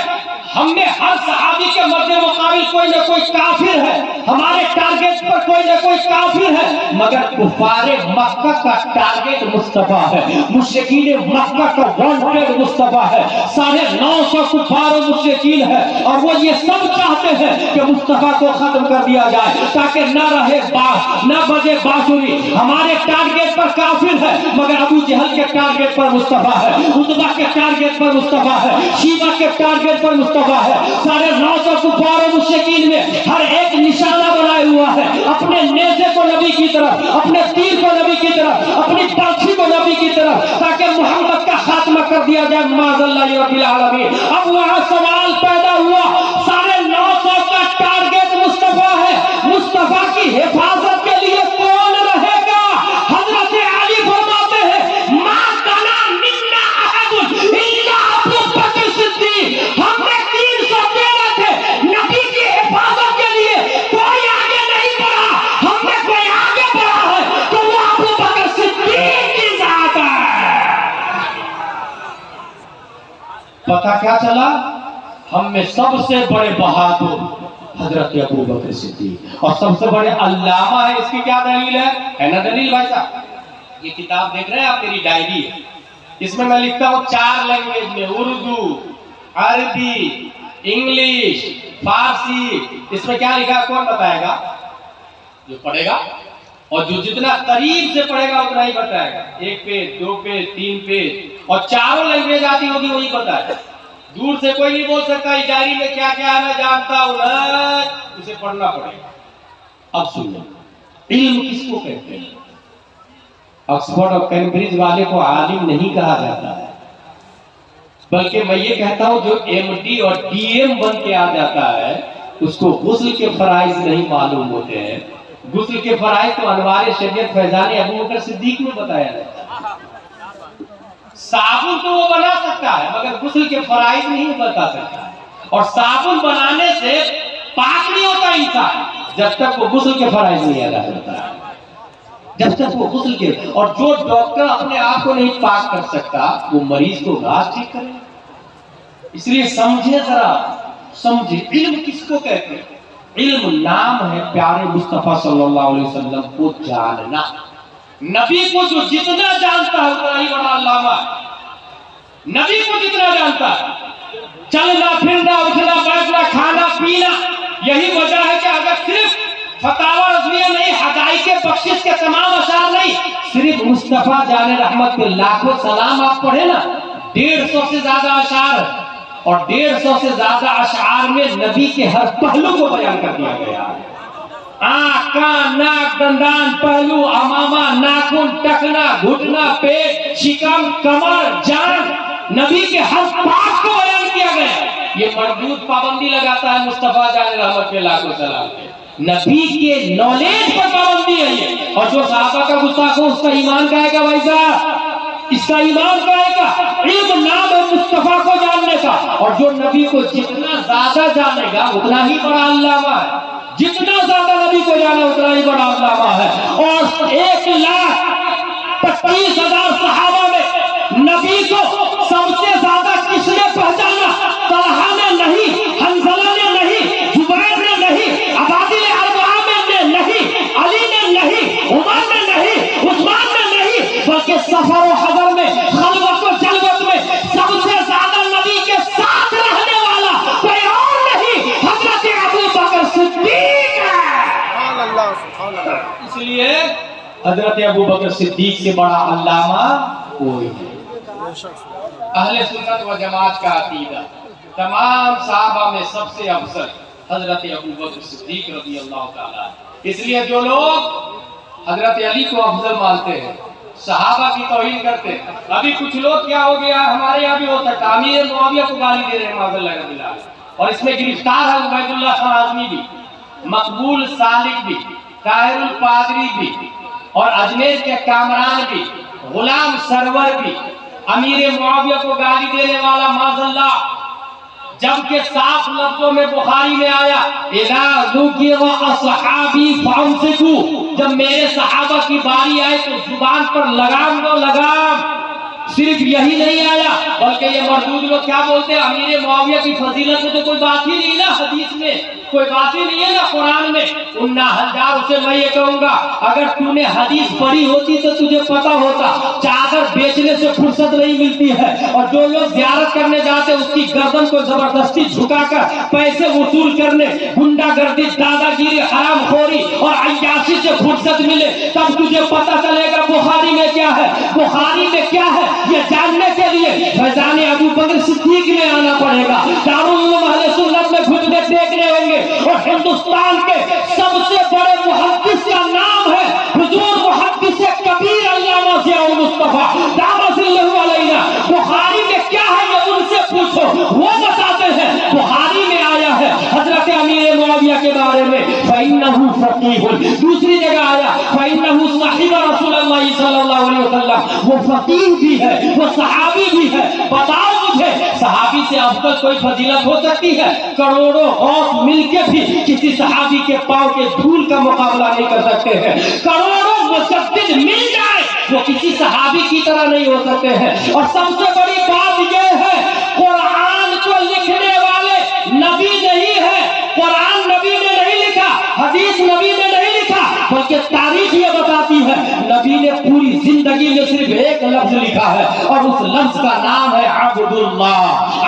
ہم نے ہر صحابی کے مد مقابل کوئی نہ کوئی کافر ہے، ہمارے ٹارگیٹ پر کوئی نہ کوئی کافر ہے، مگر کفار مکہ کا ٹارگیٹ مصطفیٰ ہے، مشرکین مکہ کا وانٹیڈ مصطفیٰ ہے. 950 کفار و مشرکین ہے اور وہ یہ سب چاہتے ہیں کہ مصطفیٰ کو ختم کر دیا جائے تاکہ نہ رہے باس، نہ بجے بانسری. ہمارے ٹارگیٹ پر کافر ہے مگر ابو جہل کے ٹارگیٹ پر مصطفیٰ ہے، عتبہ کے ٹارگیٹ پر مصطفیٰ ہے، شیبہ کے ٹارگیٹ پر مصطفیٰ ہے. 950 کفار و مشرکین میں ہر ایک نشانہ بنائے ہوا ہے، اپنے نیزے کو نبی کی طرف، اپنے تیر کو نبی کی طرف، اپنی برچھی کو نبی کی طرف، تاکہ محمد کا خاتمہ کر دیا جائے معاذ اللہ رب العالمین. اب وہاں سوال پیدا ہوا، 950 کا ٹارگیٹ مصطفیٰ ہے، مصطفیٰ کی حفاظت کے لیے کون رہے گا؟ حضرت علی فرماتے ہیں ما کنا منا احد الا ابو بکر صدیق. ہم نے 300 تیرے تھے، نبی کی حفاظت کے لیے کوئی آگے نہیں بڑھا، ہم نے کوئی آگے بڑھا ہے تو وہ ابو بکر صدیق کی ذات ہے. پتہ کیا چلا؟ ہم میں سب سے بڑے بہادر حضرت ابو بکر صدیق اور سب سے بڑے علامہ ہے. اس کی کیا دلیل ہے نا دلیل بھائی صاحب؟ یہ کتاب دیکھ رہے ہیں آپ، میری ڈائری ہے، اس میں میں لکھتا ہوں 4 لینگویج میں، اردو، عربی، انگلش، فارسی. اس میں کیا لکھا ہے کون بتائے گا؟ جو پڑھے گا، اور جو جتنا قریب سے پڑھے گا اتنا ہی بتائے گا. 1 پیج 2 پیج 3 پیج، اور 4 لینگویج آتی ہوگی وہی بتائے گا. دور سے کوئی نہیں بول سکتا اس ڈائری میں کیا کیا ہے میں جانتا ہوں، اسے پڑھنا پڑے گا. اب سنو، علم کس کو کہتے ہیں؟ آکسفورڈ اور کیمبرج والے کو عالم نہیں کہا جاتا ہے، بلکہ میں یہ کہتا ہوں جو ایم ڈی اور ڈی ایم بن کے آ جاتا ہے اس کو غسل کے فرائض نہیں معلوم ہوتے ہیں. غسل کے فرائض تو انوار شریعت فیضان ابو بکر صدیق میں بتایا جاتا ہے. صابن تو وہ بنا سکتا ہے مگر غسل کے فرائض نہیں بتا سکتا ہے. اور صابن بنانے سے پاک نہیں ہوتا انسان جب تک وہ غسل کے فرائض نہیں ادا کرتا ہے، جب تک وہ غسل کے. اور جو ڈاکٹر اپنے آپ کو نہیں پاک کر سکتا وہ مریض کو گھاس ٹھیک کرے. اس لیے سمجھے، ذرا سمجھے علم کس کو کہتے ہیں. علم نام ہے پیارے مصطفیٰ صلی اللہ علیہ وسلم کو جاننا. نبی کو جو جتنا جانتا ہے اتنا ہی بڑا علامہ ہے. نبی کو جتنا جانتا ہے، چلنا پھرنا اٹھنا بیٹھنا کھانا پینا، یہی وجہ ہے کہ اگر صرف فتاوی رضویہ نہیں، حقائق بخشش کے تمام اشعار نہیں، صرف مصطفیٰ جان رحمت کے لاکھوں سلام آپ پڑھے نا، 150 سے زیادہ اشعار، اور 150 سے زیادہ اشعار میں نبی کے ہر پہلو کو بیان کر دیا گیا ہے. آنکھ، کان، ناک، دندان، پہلو، امامہ، ناخن، ٹکنا، گھٹنا، پیٹ، شکم، کمر، جان، نبی کے ہر پارٹ کو بیان کیا گیا ہے. یہ مردود پابندی لگاتا ہے مصطفیٰ جان رحمت کے لاکھوں سلام پہ. نبی کے نالج پر پابندی ہے یہ. اور جو صحابہ کا گستاخ ہو اس کا ایمان کہے گا بھائی صاحب، اس کا ایمان کہے گا. علم نام ہے مصطفیٰ کو جاننے کا، اور جو نبی کو جتنا زیادہ جانے گا اتنا ہی بڑا علامہ ہے. جتنا زیادہ نبی کو جانا اتنا ہی بڑا علامہ ہے. اور 1,25,000 صحابہ میں نبی کو سب سے زیادہ کس نے پہچانا؟ طلحہ نے نہیں، حنظلہ نے نہیں، زبیر نے نہیں، عبادل اربعہ نے نہیں، علی نے نہیں، عمر نے نہیں، عثمان نے نہیں، بلکہ سفر و حضر میں، خلوت و جلوت میں سب سے زیادہ نبی کے ساتھ رہنے والا کوئی اور نہیں، حضرت ابو بکر صدیق ہے. اس لیے حضرت ابو بکر صدیق سے بڑا علامہ کوئی نہیں. اہل سنت و جماعت کا عقیدہ، تمام صحابہ میں سب سے افضل حضرت ابو بکر صدیق رضی اللہ تعالیٰ. اس لیے جو لوگ حضرت علی کو افضل مانتے ہیں، صحابہ کی توہین کرتے ہیں. ابھی کچھ لوگ کیا ہو گیا، ہمارے یہاں بھی ہو سکتا، امیر معاویہ کو گالی دے رہے ہیں معاذ اللہ رب العالمین. اور اس میں گرفتار ہے عبید اللہ خان اعظمی بھی، مقبول سالک بھی، طاہر القادری بھی، اور اجمیر کے کامران بھی، غلام سرور بھی. امیر معاویہ کو گالی دینے والا معاذ اللہ جبکہ صاف لفظوں میں بخاری میں آیا اذا ذکر اصحابی فامسکوا، جب میرے صحابہ کی باری آئے تو زبان پر لگام دو، لگام۔ صرف یہی نہیں آیا بلکہ یہ مردود لوگ کیا بولتے ہیں، امیر معاویہ کی فضیلت میں تو کوئی بات ہی نہیں نا، حدیث میں کوئی بات ہی نہیں ہے نا، قرآن میں۔ ان ناہنجاروں سے میں یہ کہوں گا اگر تو نے حدیث پڑھی ہوتی تو تجھے پتا ہوتا چادر بیچنے سے فرصت نہیں ملتی ہے، اور جو لوگ زیارت کرنے جاتے اس کی گردن کو زبردستی جھکا کر پیسے وصول کرنے، گنڈا گردی، دادا گیری، حرام خوری اور عیاشی سے فرصت ملے، تب تجھے پتا چلے گا بخاری میں کیا ہے، بخاری میں کیا ہے۔ یہ جاننے کے لیے فیضان ابو بکر صدیق میں آنا پڑے گا، دارالعلوم اہل سنت میں گھٹنے ٹیکنے ہوں گے، اور ہندوستان کے سب سے بڑے محدث کا نام ہے حضور محدث کبیر علامہ ضیاء المصطفیٰ دعوت اللہ علیہ۔ بخاری میں کیا ہے یہ ان سے پوچھو، وہ بتاتے ہیں۔ بخاری میں آیا ہے حضرت امیر معاویہ کے بارے میں فَإِنَّهُ فَقِيهٌ، دوسری جگہ آیا فَإِنَّهُ صَحِبَ رسول اللہ صلی اللہ علیہ وسلم، وہ فقیہ بھی ہے، وہ صحابی بھی ہے۔ بتاؤ مجھے صحابی سے افضل کوئی فضیلت ہو سکتی ہے؟ کروڑوں غوث مل کے بھی کسی صحابی کے پاؤں کے دھول کا مقابلہ نہیں کر سکتے ہیں، کروڑوں مجدد مل جائے وہ کسی صحابی کی طرح نہیں ہو سکتے ہیں۔ اور سب سے بڑی بات یہ ہے قرآن کو لکھنے والے نبی نہیں ہے، قرآن نبی نے نہیں لکھا، حدیث نبی نے نہیں لکھا، بلکہ تاریخ یہ بتاتی ہے نبی نے پوری زندگی میں صرف ایک لفظ لکھا ہے، اور اس لفظ کا نام ہے عبداللہ۔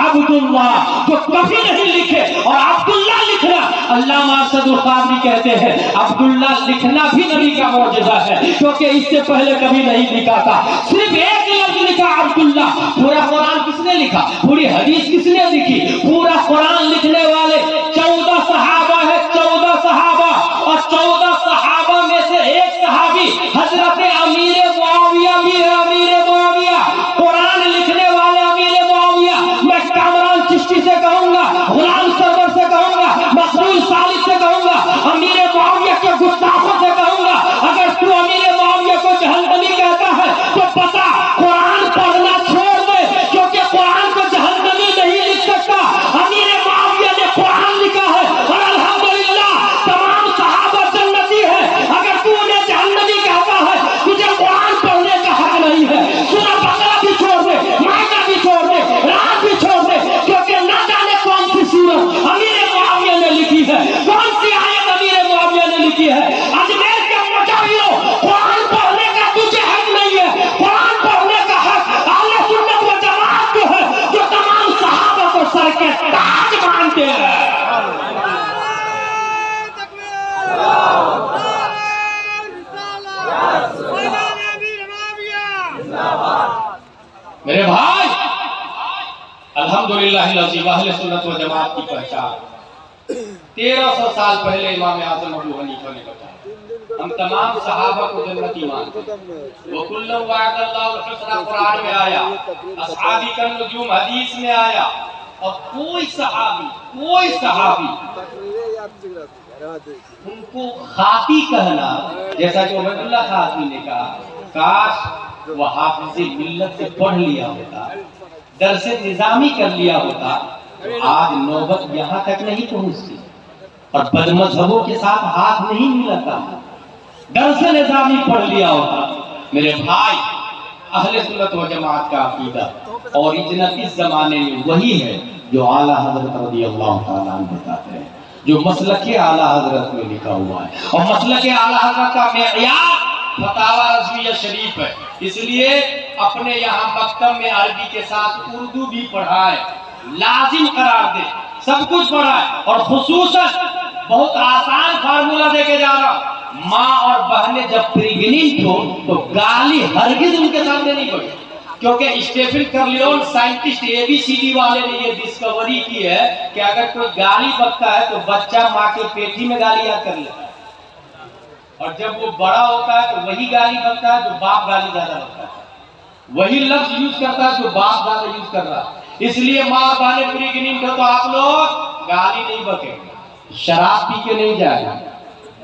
عبداللہ جو کبھی نہیں لکھے، اور عبداللہ لکھنا علامہ ارشد القادری کہتے ہیں عبداللہ لکھنا بھی نبی کا معجزہ ہے، کیونکہ اس سے پہلے کبھی نہیں لکھا تھا، صرف ایک لفظ لکھا عبداللہ۔ پورا قرآن کس نے لکھا؟ پوری حدیث کس نے لکھی؟ پورا قرآن لکھنے والے 14 صحابہ ہے، 14 صحابہ، اور 14 صحابہ میں سے ایک صحابی حضرت امیر معاویہ بھی ہے۔ امیر معاویہ قرآن لکھنے والے امیر معاویہ، میں کامران چشتی سے کہوں گا، غلام سرور سے کہوں گا، مقبول صالح سے کہوں گا، امیر معاویہ کے گستاخوں سے کہوں گا اگر تو امیر معاویہ کو جہنمی کہتا ہے تو پتا قرآن پڑھنا چھوڑ دے، کیونکہ قرآن کو جہنمی نہیں لکھ سکتا، امیر معاویہ نے قرآن لکھا ہے، اور الحمدللہ تمام صحابہ جنتی ہے۔ اگر تو انہیں جہنمی کہتا ہے تجھے قرآن پڑھنے کا حق نہیں ہے، سورہ بقرہ بھی چھوڑ دے، مائدہ بھی چھوڑ دے، رات بھی چھوڑ دے، کیونکہ نہ جانے کون سی سورت امیر معاویہ نے لکھی ہے، کون سی آیت امیر معاویہ نے لکھی ہے۔ اجمیر کے مجاہدوں قرآن پڑھنے کا تجھے حق نہیں ہے، قرآن پڑھنے کا حق اہل سنت و جماعت کو ہے، جو تمام صحابہ کو سر کے تاج مانتے ہیں۔ میرے بھائی الحمدللہ العظیم اہل سنت و جماعت کی پہچان 1300 سال پہلے امام اعظم ابو حنیفہ نے بتایا، ہم تمام صحابہ کو جنتی مانتے ہیں، وَكُلًّا وَعَدَ اللَّهُ الْحُسْنَى قرآن میں آیا، اصحابی کا نجوم حدیث میں آیا، اور کوئی صحابی ان کو خاطی کہنا، جیسا کہ عبید اللہ خاطی نے کہا، کاش وہ حافظ ملت سے پڑھ لیا ہوتا، درس نظامی کر لیا ہوتا، تو آج نوبت یہاں تک نہیں پہنچتی، اور بدمذہبوں کے ساتھ ہاتھ نہیں ملاتا، درس نظامی پڑھ لیا ہوتا۔ میرے بھائی اہل سنت و جماعت کا عقیدہ اوریجنل اس زمانے میں وہی ہے جو اعلیٰ حضرت رضی اللہ تعالیٰ عنہ بتاتے ہیں، جو مسلک اعلیٰ حضرت میں لکھا ہوا ہے، اور مسلک اعلیٰ حضرت کا معیار فتاوی رضویہ شریف ہے۔ اس لیے اپنے یہاں مکتب میں عربی کے ساتھ اردو بھی پڑھائے، لازم قرار دے، سب کچھ پڑھائے، اور خصوصاً بہت آسان فارمولہ دے کے جا رہا، ماں اور بہنیں جب پریگننٹ ہو تو گالی ہرگز ان کے سامنے نہیں پڑی، کیونکہ اسٹیفن کرلیون سائنٹسٹ ABCD والے نے یہ ڈسکوری کی ہے کہ اگر کوئی گالی بکتا ہے تو بچہ ماں کے پیٹھی میں گالی یاد کر لیتا ہے، اور جب وہ بڑا ہوتا ہے تو وہی گالی بکتا ہے جو باپ گالی زیادہ بکتا ہے، وہی لفظ یوز کرتا ہے جو باپ زیادہ یوز کر رہا ہے۔ اس لیے ماں اور بہنیں پریگننٹ ہو تو آپ لوگ گالی نہیں بکیں گے، شراب پی کے نہیں جائیں گے،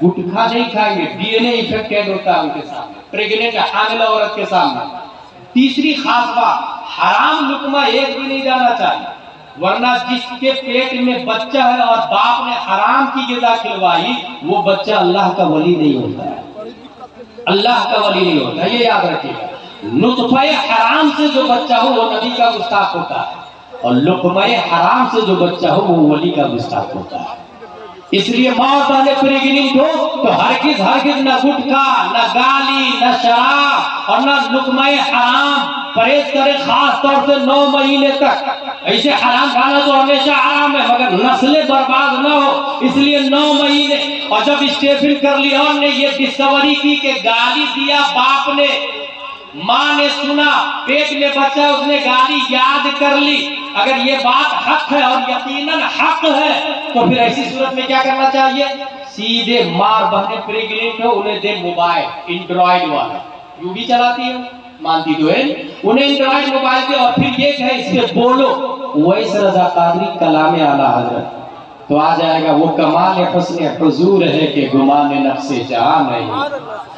گٹکھا نہیں کھائیں گے، DNA افیکٹڈ ہوتا ہے ان کے سامنے، پریگننٹ حاملہ عورت کے سامنے۔ تیسری خاص بات، حرام لقمہ ایک بھی نہیں جانا چاہیے، ورنہ جس کے پیٹ میں بچہ ہے اور باپ نے حرام کی غذا کھلوائی وہ بچہ اللہ کا ولی نہیں ہوتا ہے، اللہ کا ولی نہیں ہوتا، یہ یاد رکھیے گا۔ نطفہ حرام سے جو بچہ ہو وہ نبی کا گستاخ ہوتا ہے، اور لقمہ حرام سے جو بچہ ہو وہ ولی کا گستاخ ہوتا ہے۔ اس لیے ماں اور بہنیں پریگننٹ ہو تو ہرگز نہ گٹکا، نہ گالی، نہ شراب اور نہ لقمہ حرام پرہیز کرے، خاص طور سے 9 مہینے تک۔ ایسے حرام کھانا تو ہمیشہ حرام ہے مگر نسلیں برباد نہ ہو، اس لیے 9 مہینے۔ اور جب اسٹیفن کرلیون نے یہ ڈسکوری کی کہ گالی دیا باپ نے، ماں نے سنا، پیٹ میں بچہ، اس نے گالی یاد کر لی، اگر یہ بات حق ہے اور یقیناً حق ہے تو پھر ایسی صورت میں کیا کرنا چاہیے؟ سیدھے ماں بہنیں پریگننٹ ہو انہیں دے موبائل اینڈرائیڈ والا، یوں بھی چلاتی ہے مانتی تو ہے، انہیں اینڈرائیڈ موبائل دے اور پھر یہ کہے اس پہ بولو ویس رضا قادری کلام اعلیٰ حضرت، تو آ جائے گا وہ کمال حسن حضور ہے کہ گمان نفس جہاں نہیں۔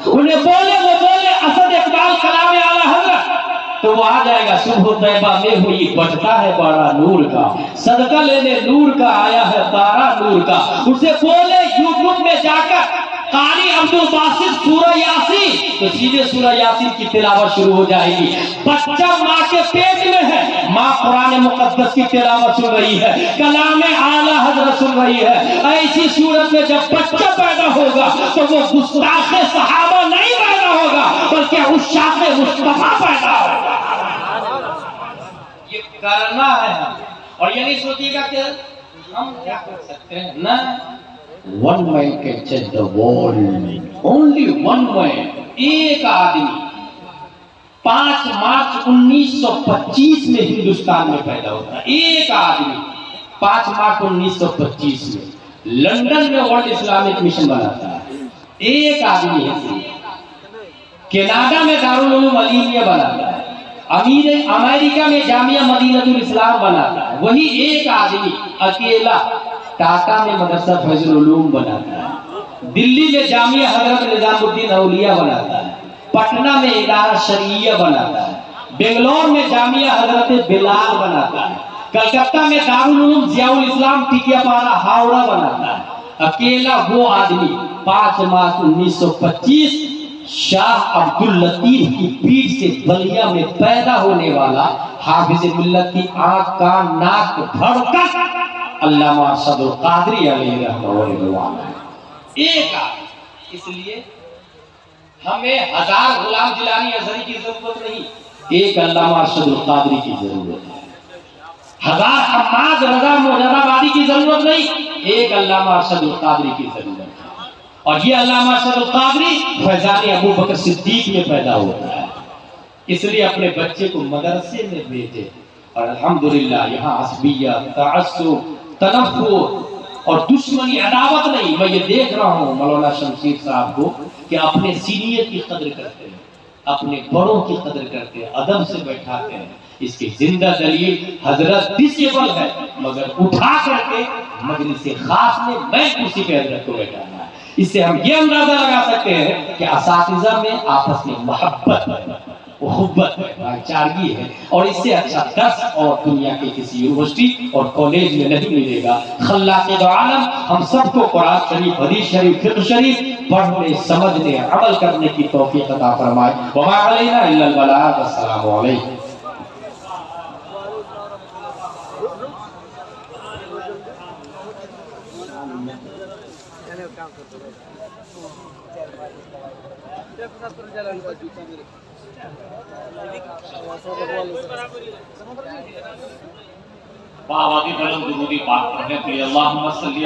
انہیں بولے وہ بولے اسد اقبال کلام اعلیٰ حضرت، تو وہ آ جائے گا صبح طیبہ میں ہوئی بٹتا ہے بڑا نور کا، صدقہ لینے نور کا آیا ہے تارا نور کا۔ اسے بولے یوٹیوب میں جا کر قاری عبدالباسط سورہ یاسین، تو سیدھے سورہ یاسین کی تلاوت شروع ہو جائے گی۔ بچہ ماں کے پیٹ میں ہے، ماں قرآن مقدس کی تلاوت سن رہی ہے، کلام اعلیٰ حضرت سن رہی ہے۔ ایسی صورت میں جب بچہ پیدا ہوگا تو وہ گستاخ صحابہ نہیں پیدا ہوگا بلکہ عشاق مصطفیٰ پیدا ہوگا۔ یہ کرنا ہے ہم، اور یہ نہیں سوچیے گا کہ ہم کیا کر سکتے ہیں، نہ۔ One man can change the world. Only one man. ایک آدمی 5 مارچ 1925 میں ہندوستان میں پیدا ہوتا ہے، ایک آدمی 5 مارچ 1925 میں لندن میں ورلڈ اسلامک مشن بناتا ہے، ایک آدمی ہے۔ کینیڈا میں دارالعلوم علیمیہ بناتا ہے، امریکہ میں جامعہ مدینہ الاسلام بناتا ہے، وہی ایک آدمی اکیلا ٹاٹا میں مدرسہ فیض العلوم بناتا ہے، دلی میں جامعہ حضرت نظام الدین اولیاء بناتا ہے، پٹنہ میں ادارہ شرعیہ بناتا ہے، بنگلور میں جامعہ حضرت بلال بناتا ہے، کلکتہ میں دارالعلوم ضیاء الاسلام ٹکیا پارا ہاوڑا بناتا ہے۔ اکیلا وہ آدمی 5 مارچ 1925 شاہ عبداللطیف کی پیٹھ سے بلیا میں پیدا ہونے والا حافظ ملت کی آنکھ کان ناک بھر کر علامہ صدر قادری علیہ رحمہ ایک آدمی۔ اس لیے ہمیں 1000 غلام جیلانی ازہری کی ضرورت نہیں، ایک علامہ صدر قادری کی ضرورت ہے۔ 1000 حماد رضا مراد آبادی کی ضرورت نہیں، ایک علامہ صدر قادری کی ضرورت ہے۔ اور یہ علامہ صدر قادری فیضان ابو بکر صدیق میں پیدا ہوتا ہے، اس لیے اپنے بچے کو مدرسے میں بھیجے، اور الحمدللہ یہاں عصبیہ، تعصب، تنفر اور دشمنی، عداوت نہیں۔ میں یہ دیکھ رہا ہوں مولانا شمشیر صاحب کو کہ اپنے سینئر کی قدر کرتے ہیں، اپنے بڑوں کی قدر کرتے ہیں، ادب سے بیٹھاتے ہیں۔ اس کی زندہ دلیل حضرت ڈسیبل ہے مگر اٹھا کر کے مجلس خاص میں میں کرسی پہ حضرت کو بیٹھانا ہے۔ اس سے ہم یہ اندازہ لگا سکتے ہیں کہ اساتذہ میں آپس میں محبت ہے، محبت ہے، بھائی چارگی ہے، اور اس سے اچھا درس اور دنیا کے کسی یونیورسٹی اور کالج میں نہیں ملے گا۔ خلاق دو عالم ہم سب کو قرآن شریف، حدیث شریف، فقہ شریف پڑھنے، سمجھنے، عمل کرنے کی توفیق عطا فرمائے۔ وما علینا الا البلاغ۔ السلام علیکم۔ بابا کی بلند درودی پاک پڑھنے کے لیے اللہم صلی